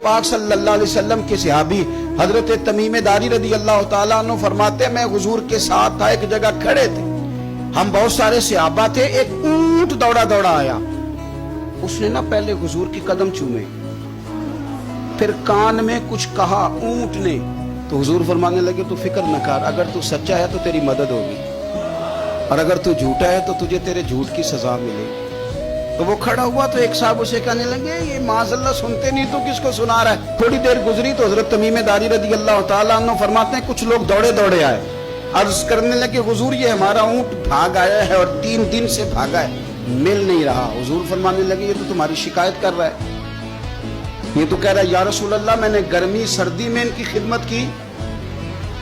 پاک صلی اللہ علیہ وسلم کے صحابی حضرت تمیم داری رضی اللہ تعالیٰ عنہ فرماتے ہیں میں حضور کے ساتھ تھا، ایک جگہ کھڑے تھے، ہم بہت سارے صحابہ تھے، ایک اونٹ دوڑا دوڑا آیا، اس نے نہ پہلے حضور کی قدم چومے، پھر کان میں کچھ کہا اونٹ نے، تو حضور فرمانے لگے تو فکر نہ کر، اگر تو سچا ہے تو تیری مدد ہوگی، اور اگر تو جھوٹا ہے تو تجھے تیرے جھوٹ کی سزا ملے گی۔ تو وہ کھڑا ہوا تو ایک صاحب اسے کہنے لگے یہ معاذ اللہ سنتے نہیں تو کس کو سنا رہا ہے؟ تھوڑی دیر گزری تو حضرت تمیم داری رضی اللہ تعالیٰ عنہ فرماتے ہیں کچھ لوگ دوڑے دوڑے آئے، عرض کرنے لگے حضور یہ ہمارا اونٹ بھاگ آیا ہے اور 3 دن سے بھاگا ہے، مل نہیں رہا۔ حضور فرمانے لگے یہ تو تمہاری شکایت کر رہا ہے، یہ تو کہہ رہا ہے یا رسول اللہ میں نے گرمی سردی میں ان کی خدمت کی،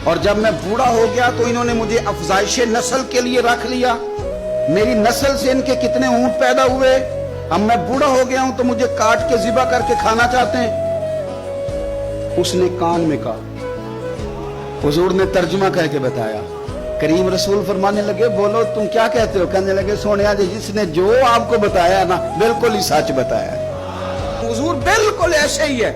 اور جب میں بوڑھا ہو گیا تو انہوں نے مجھے افزائش نسل کے لیے رکھ لیا، میری نسل سے ان کے کتنے اونٹ پیدا ہوئے، اب میں بوڑھا ہو گیا ہوں تو مجھے کاٹ کے ذبح کر کے کھانا چاہتے ہیں۔ اس نے کان میں کہا، حضور نے ترجمہ کہہ کے بتایا، کریم رسول فرمانے لگے بولو تم کیا کہتے ہو؟ کہنے لگے سونیا جی جس نے جو آپ کو بتایا نا بالکل ہی سچ بتایا ہے، حضور بالکل ایسے ہی ہے،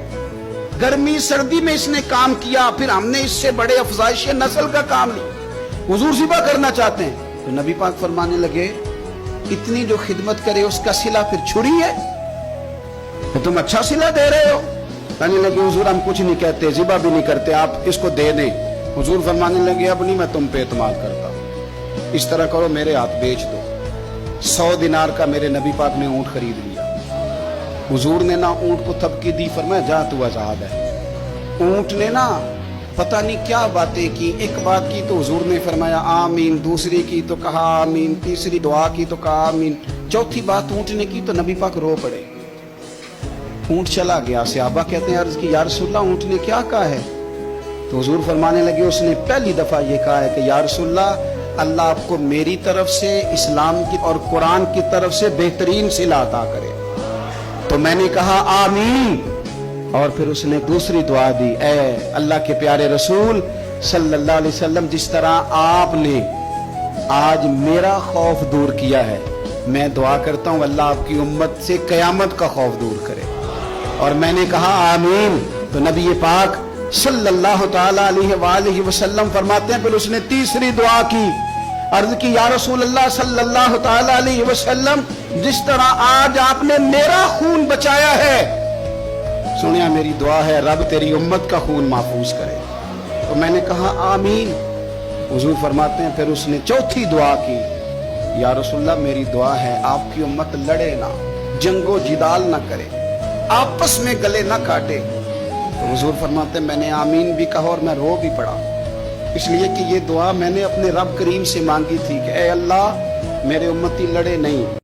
گرمی سردی میں اس نے کام کیا، پھر ہم نے اس سے بڑے افزائش نسل کا کام لیا، حضور ذبح کرنا چاہتے ہیں۔ تو نبی پاک فرمانے لگے اتنی جو خدمت کرے اس کا صلہ پھر چھری ہے، تو تم اچھا صلہ دے رہے ہو؟ کہنے لگے حضور ہم کچھ نہیں کہتے، ذبح بھی نہیں کرتے، آپ اس کو دے دیں۔ حضور فرمانے لگے اب نہیں میں تم پہ اعتماد کرتا ہوں، اس طرح کرو میرے ہاتھ بیچ دو۔ 100 دینار کا میرے نبی پاک نے اونٹ خرید لیا۔ حضور نے نا اونٹ کو تھپکی دی، فرمایا جا تو آزاد ہے۔ اونٹ نے نا پتہ نہیں کیا باتیں کی، ایک بات کی تو حضور نے فرمایا آمین، دوسری کی تو کہا آمین، تیسری دعا کی تو کہا آمین، چوتھی بات اونٹ نے کی تو نبی پاک رو پڑے۔ اونٹ چلا گیا، صحابہ کہتے ہیں عرض کی یا رسول اللہ اونٹ نے کیا کہا ہے؟ تو حضور فرمانے لگے اس نے پہلی دفعہ یہ کہا ہے کہ یا رسول اللہ اللہ آپ کو میری طرف سے اسلام کی اور قرآن کی طرف سے بہترین صلہ عطا کرے۔ تو میں نے کہا آمین، اور پھر اس نے دوسری دعا دی، اے اللہ کے پیارے رسول صلی اللہ علیہ وسلم جس طرح آپ نے آج میرا خوف دور کیا ہے، میں دعا کرتا ہوں اللہ آپ کی امت سے قیامت کا خوف دور کرے۔ اور میں نے کہا آمین، تو نبی پاک صلی اللہ تعالیٰ علیہ وآلہ وسلم فرماتے ہیں پھر اس نے تیسری دعا کی، عرض کی یا رسول اللہ صلی اللہ تعالیٰ علیہ وسلم جس طرح آج آپ نے میرا خون بچایا ہے، سنیا میری دعا ہے رب تیری امت کا خون محفوظ کرے۔ تو میں نے کہا آمین۔ حضور فرماتے ہیں پھر اس نے چوتھی دعا کی، یا رسول اللہ میری دعا ہے آپ کی امت لڑے نہ، جنگ و جدال نہ کرے، آپس میں گلے نہ کاٹے۔ تو حضور فرماتے ہیں میں نے آمین بھی کہا اور میں رو بھی پڑا، اس لیے کہ یہ دعا میں نے اپنے رب کریم سے مانگی تھی کہ اے اللہ میرے امتی لڑے نہیں۔